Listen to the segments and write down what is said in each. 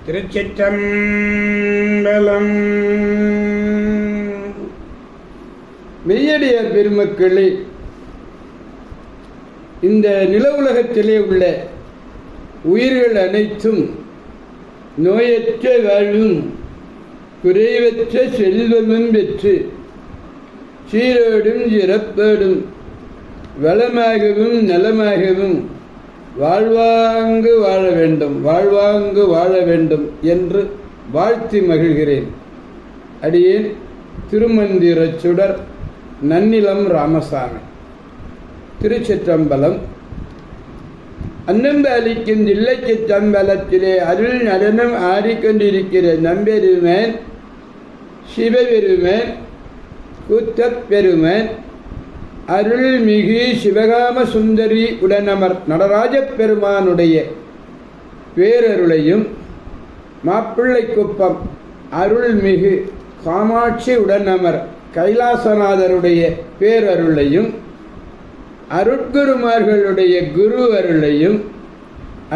திருச்சிற்றம்பலம். மெய்யடியார் பெருமக்களே, இந்த நில உலகத்திலே உள்ள உயிர்கள் அனைத்தும் நோயற்ற வாழ்வும் குறைவற்ற செல்வமும் பெற்று சீரோடும் சிறப்போடும் வளமாகவும் நலமாகவும் வாழ்வாங்கு வாழ வேண்டும், வாழ்வாங்கு வாழ வேண்டும் என்று வாழ்த்தி மகிழ்கிறேன். அடியேன் திருமந்திர சுடர் நன்னிலம் ராமசாமி, திருச்சிற்றம்பலம். அன்னம்பாலிக்கும் தில்லைச்சிற்றம்பலத்திலே அருள் நடனம் ஆடிக்கொண்டிருக்கிற நம்பெருமேன் சிவபெருமேன் கூத்தப்பெருமேன் அருள்மிகு சிவகாம சுந்தரி உடனமர் நடராஜ பெருமானுடைய பேரருளையும், மாப்பிள்ளைக்குப்பம் அருள்மிகு காமாட்சி உடனமர் கைலாசநாதருடைய பேரருளையும், அருட்குருமார்களுடைய குரு அருளையும்,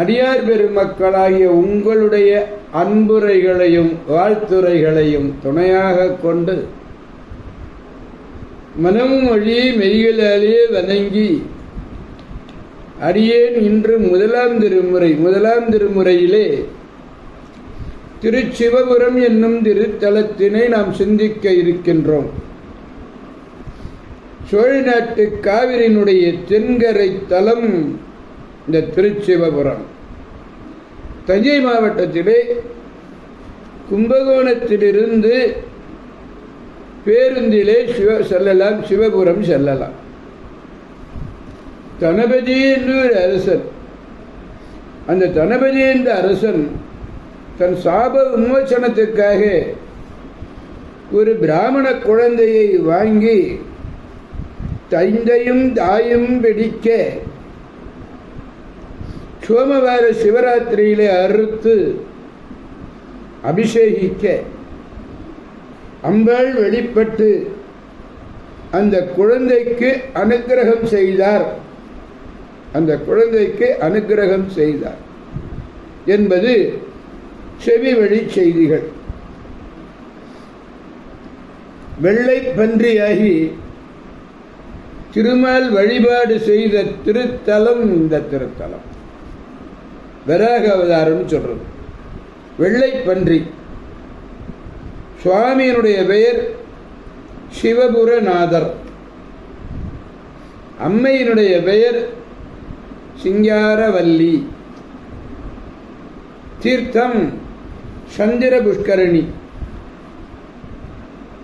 அடியார் பெருமக்களாகிய உங்களுடைய அன்புரைகளையும் வாழ்த்துரைகளையும் துணையாக கொண்டு மனமும் மொழி மெய்களாலே வணங்கி அடியேன் இன்று முதலாம் திருமுறையிலே திருச்சிவபுரம் என்னும் திருத்தலத்தினை நாம் சிந்திக்க இருக்கின்றோம். சோழ நாட்டு காவிரியினுடைய தென்கரை தலம் இந்த திருச்சிவபுரம். தஞ்சை மாவட்டத்திலே கும்பகோணத்திலிருந்து பேருந்திலே செல்லலாம், சிவபுரம் செல்லலாம். தனபதி என்று ஒரு அரசன், அந்த தனபதி என்ற அரசன் தன் சாப உன்மோசனத்துக்காக ஒரு பிராமண குழந்தையை வாங்கி தந்தையும் தாயும் பிடிக்க சோமவார சிவராத்திரியிலே அறுத்து அபிஷேகிக்க அம்பாள் வெளிப்பட்டு அந்த குழந்தைக்கு அனுக்கிரகம் செய்தார். அந்த குழந்தைக்கு அனுக்கிரகம் செய்தார் என்பது செவி வழி செய்திகள். வெள்ளை பன்றியாகி திருமால் வழிபாடு செய்த திருத்தலம் இந்த திருத்தலம். வராக அவதாரம் சொல்றது. வெள்ளை பன்றி சுவாமியினுடைய பெயர் சிவபுரநாதர், அம்மையினுடைய பெயர் சிங்காரவல்லி, தீர்த்தம் சந்திர புஷ்கரணி.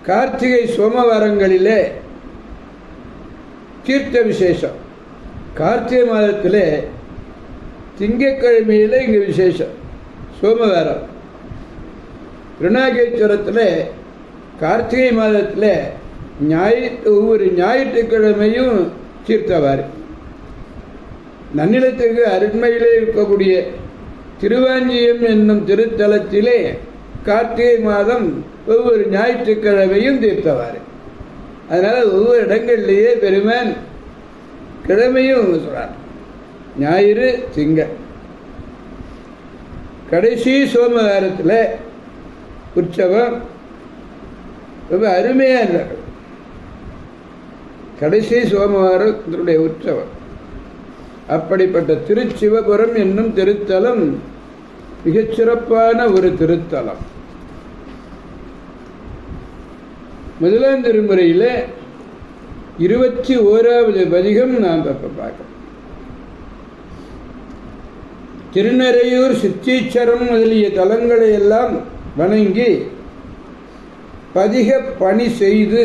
கார்த்திகை சோமவாரங்களிலே தீர்த்த விசேஷம். கார்த்திகை மாதத்திலே திங்கட்கிழமையிலே இங்கே விசேஷம் சோமவாரம். திருநாகேஸ்வரத்தில் கார்த்திகை மாதத்தில் ஒவ்வொரு ஞாயிற்றுக்கிழமையும் தீர்த்தவாரி. நன்னிலத்துக்கு அருண்மையிலே இருக்கக்கூடிய திருவாஞ்சியம் என்னும் திருத்தலத்திலே கார்த்திகை மாதம் ஒவ்வொரு ஞாயிற்றுக்கிழமையும் தீர்த்தவாரி. அதனால் ஒவ்வொரு இடங்கள்லேயே பெருமான் கிழமையும் சொல்றார். ஞாயிறு திங்கள், கடைசி சோமவாரத்தில் உற்சவம் ரொம்ப அருமையாக இருந்தார்கள். கடைசி சோமவாரத்தினுடைய உற்சவம். அப்படிப்பட்ட திருச்சிவபுரம் என்னும் திருத்தலம் மிகச்சிறப்பான ஒரு திருத்தலம். முதலாம் திருமுறையில் 21வது பதிகம் நாம் பார்க்கிறோம். திருநறையூர் சித்தீச்சரம் முதலிய தலங்களை எல்லாம் வணங்கி பதிக பணி செய்து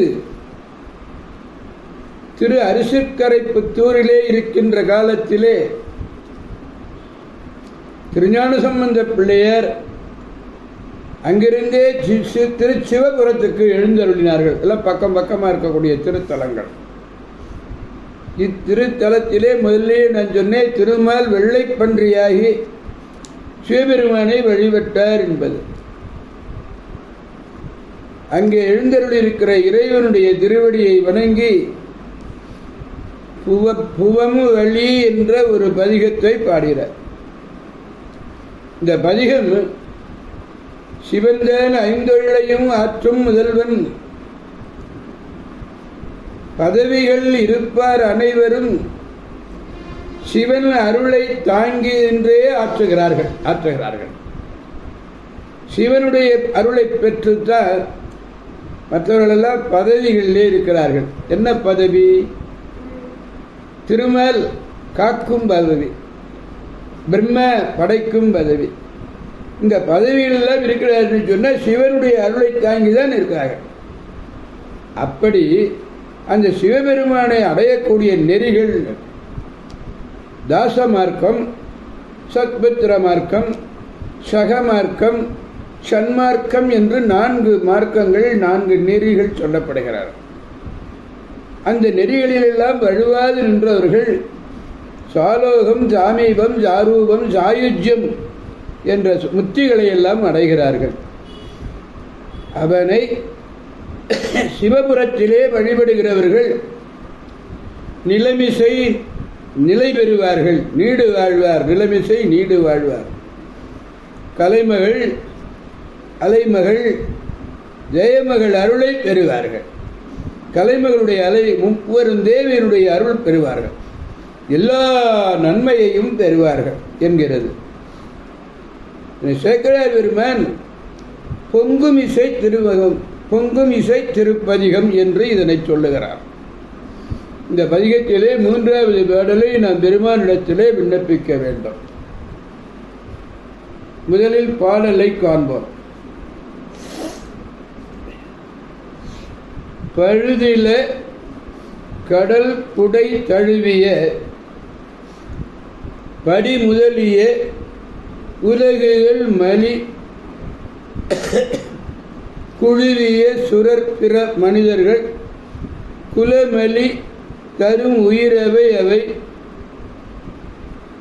திரு அரிசிற்கரை புத்தூரிலே இருக்கின்ற காலத்திலே திருஞான சம்பந்த பிள்ளையர் அங்கிருந்தே திருச்சிவபுரத்துக்கு எழுந்தருளினார்கள். எல்லாம் பக்கம் பக்கமாக இருக்கக்கூடிய திருத்தலங்கள். இத்திருத்தலத்திலே முதலே நான் சொன்னேன், திருமால் வெள்ளை பன்றியாகி சிவபெருமானை வழிபட்டார் என்பது. அங்கே எழுந்தருளிருக்கிற இறைவனுடைய திருவடியை வணங்கி புவமு வழி என்ற ஒரு பதிகத்தை பாடுகிறார். இந்த பதிகம் சிவன்தான் ஐந்தொழிலையும் ஆற்றும் முதல்வன். பதவிகள் இருப்பார் அனைவரும் சிவன் அருளை தாங்கி என்றே ஆற்றுகிறார்கள். சிவனுடைய அருளை பெற்றுத்தான் மற்றவர்களெல்லாம் பதவிகளிலே இருக்கிறார்கள். என்ன பதவி? திருமால் காக்கும் பதவி, பிரம்ம படைக்கும் பதவி. இந்த பதவிகளெல்லாம் இருக்கிறார்கள் சொன்னால் சிவனுடைய அருளை தாங்கி தான் இருக்கிறார்கள். அப்படி அந்த சிவபெருமானை அடையக்கூடிய நெறிகள் தாச மார்க்கம், சத்புத்திர மார்க்கம், சகமார்க்கம், சன்மார்க்கம் என்று 4 மார்க்கங்கள், 4 நெறிகள் சொல்லப்படுகிறார். அந்த நெறிகளிலெல்லாம் வழுவாது நின்றவர்கள் சாலோகம், சாமீபம், சாரூபம், சாயுஜ்யம் என்ற முத்திகளை எல்லாம் அடைகிறார்கள். அவனை சிவபுரத்திலே வழிபடுகிறவர்கள் நிலைமிசை நிலை பெறுவார்கள், நீடு வாழ்வார். நிலைமிசை நீடு வாழ்வார். கலைமகள், அலைமகள், ஜெயமகள் அருளை பெறுவார்கள். கலைமகளுடைய அலை முப்பெரும் தேவியனுடைய அருள் பெறுவார்கள். எல்லா நன்மையையும் பெறுவார்கள் என்கிறது. சேக்கரார் பெருமான் பொங்கும் இசை திருவகம், பொங்கும் இசை திருப்பதிகம் என்று இதனை சொல்லுகிறார். இந்த பதிகத்திலே 3வது பாடலை நாம் பெருமானிடத்திலே விண்ணப்பிக்க வேண்டும். முதலில் பாடலை காண்போம். பழுதில கடல் புடை தழுவிய படி முதலிய உலகுகள் மலி குழுவிய சுரற்பிற மனிதர்கள் குலமலி தரும் உயிரவை அவை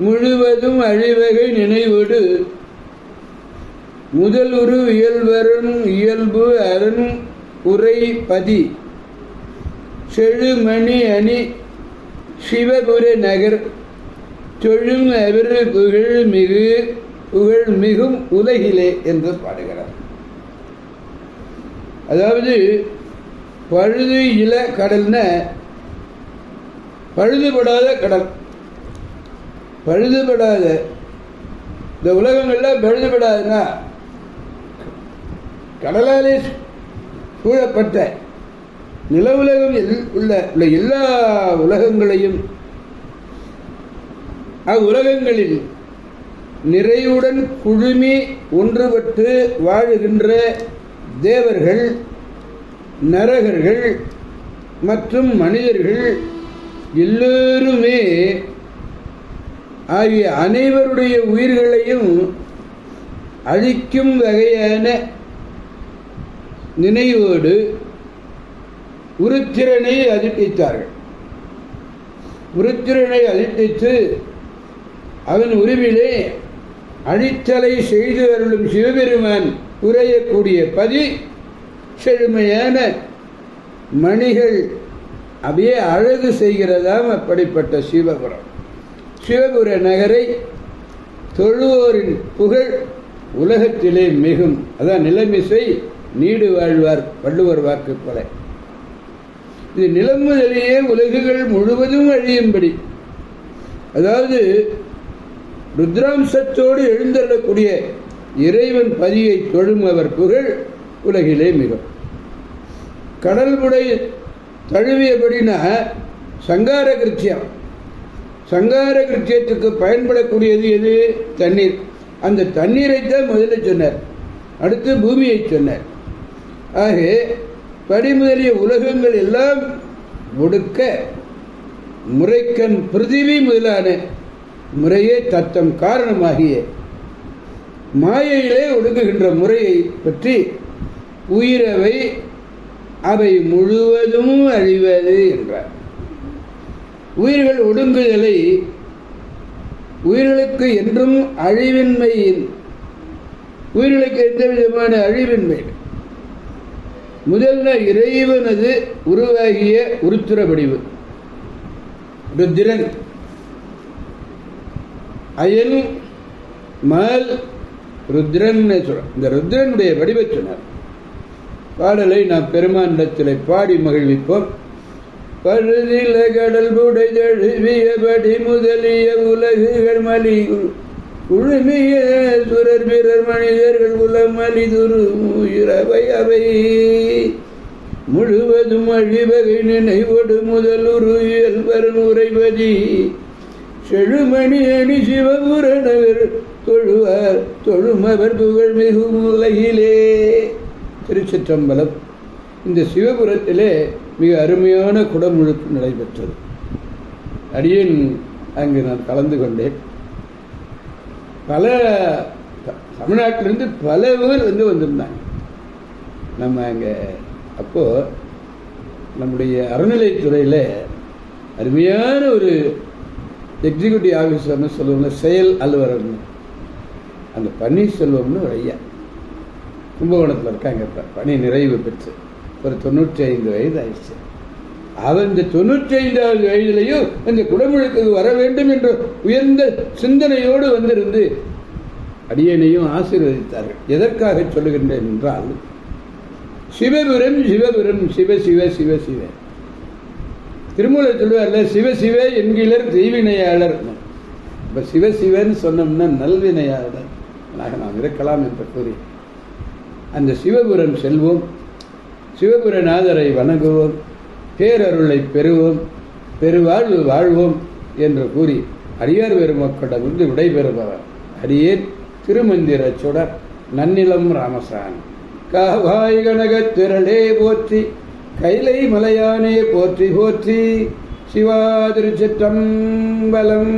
முழுவதும் அழிவகை நினைவோடு முதல் உரு இயல்வரும் இயல்பு அரண் உரை பதி செழுமணி அணி சிவபுர நகர் தொழும் அவர் புகழ் மிகும் உலகிலே என்று பாடுகிறார். அதாவது பழுது இல கடல்ன பழுதுபடாத கடல், பழுதுபடாத இந்த உலகங்கள்லாம் பழுதுபடாதுன்னா கடலாலே சூழப்பட்ட நில உலகம் உள்ள எல்லா உலகங்களையும் அவ்வுலகங்களில் நிறைவுடன் குழுமி ஒன்றுபட்டு வாழுகின்ற தேவர்கள், நரகர்கள் மற்றும் மனிதர்கள் எல்லோருமே ஆகிய அனைவருடைய உயிர்களையும் அழிக்கும் வகையான நினைவோடு உருத்திரனை அதிர்டித்தார்கள். உருத்திரனை அதிர்டித்து அவன் உருவிலே அழித்தலை செய்து அருளும் சிவபெருமான் உரையக்கூடிய பதி செழுமையான மணிகள் அப்படியே அழகு செய்கிறதாம். அப்படிப்பட்ட சிவபுரம், சிவபுர நகரை தொழுவோரின் புகழ் உலகத்திலே மிகும். அதான் நிலைமிசை நீடு வாழ்வார், வள்ளுவர் வாக்கு போல. இது நிலம் முதலியே உலகுகள் முழுவதும் அழியும்படி, அதாவது ருத்ராம்சத்தோடு எழுந்தள்ளக்கூடிய இறைவன் பதியை தொழும் அவர் புகழ் உலகிலே மிகும். கடல் புடை தழுவியபடினா சங்கார கிருத்தியம், சங்கார கிருத்தியத்துக்கு பயன்படக்கூடியது எது? தண்ணீர். அந்த தண்ணீரைத்தான் முதல்ல சொன்னார், அடுத்து பூமியை சொன்னார். ஆக படி முதலிய உலகங்கள் எல்லாம் ஒடுக்க முறைக்கண் பிருத்திவி முதலான முறையே தத்தம் காரணமாகிய மாயையிலே ஒடுங்குகின்ற முறையை பற்றி உயிரவை அவை முழுவதும் அழிவது என்றார். உயிர்கள் ஒடுங்குதலை உயிர்களுக்கு என்றும் அழிவின்மையின், உயிர்களுக்கு எந்த விதமான அழிவின்மை முதல்ல இறைவனது உருவாகிய உருத்திர வடிவு ருத்திரன், அயல், மல், ருத்ரன் சொல்ற. இந்த ருத்ரனுடைய வடிவச் சொன்னார். பாடலை நாம் பெருமானிடத்தில் பாடி மகிழ்விப்போம். பழுதில கடல் புடைதழுவியபடி முதலிய உலகுகள் மலி குழுமிய சுரர் பிறர் மனிதர்கள் உலமலி துரு இரவை அவை முழுவதும் அழிவகை நினைவொடு முதலுரு இயல்பரன் உரைவதி செழுமணி அணி சிவபுரணவர் தொழுவார் தொழுமவர் புகழ் மிகும் உலகிலே. திருச்சிற்றம்பலம். இந்த சிவபுரத்திலே மிக அருமையான குடமுழுக்கு நடைபெற்றது. அடியேன் அங்கு நான் கலந்து கொண்டேன். பல தமிழ்நாட்டிலிருந்து பல ஊர் வந்திருந்தாங்க. நம்ம அங்கே அப்போது நம்முடைய அறநிலைத்துறையில் அருமையான ஒரு எக்ஸிக்யூட்டிவ் ஆஃபீஸர்னு சொல்லுவாங்க, செயல் அலுவலர்னு, அந்த பன்னீர்செல்வம்னு ஒரு ஐயா கும்பகோணத்தில் இருக்காங்க. இப்போ பணி நிறைவு பெற்று ஒரு 95 வயது ஆயிடுச்சு. அவர் இந்த 95வது வயதிலையும் இந்த குடமுழுக்கு வர வேண்டும் என்ற உயர்ந்த சிந்தனையோடு வந்திருந்து அடியேனையும் ஆசீர்வதித்தார்கள். எதற்காக சொல்லுகின்றேன் என்றால், சிவபுரம் சிவபுரம் சிவ சிவ சிவ சிவ. திருமூலர் சொல்லுவார்ல, சிவ சிவ என்கிலர் தீவினையாளர். இப்போ சிவ சிவன்னு சொன்னோம்னா நல்வினையாளர் நாம் இருக்கலாம் என்று கூறி அந்த சிவபுரம் செல்வோம், சிவபுரநாதரை வணங்குவோம், பேரருளை பெறுவோம், பெருவாழ்வு வாழ்வோம் என்று கூறி அடியார் பெருமக்களிடமிருந்து விடைபெறுபவர் அடியேன் திருமந்திர சுடர் நன்னிலம் ராமசாமி. காவாய் கனகத் திரளே போற்றி, கைலை மலையானே போற்றி போற்றி. சிவா திருச்சிற்றம்பலம்.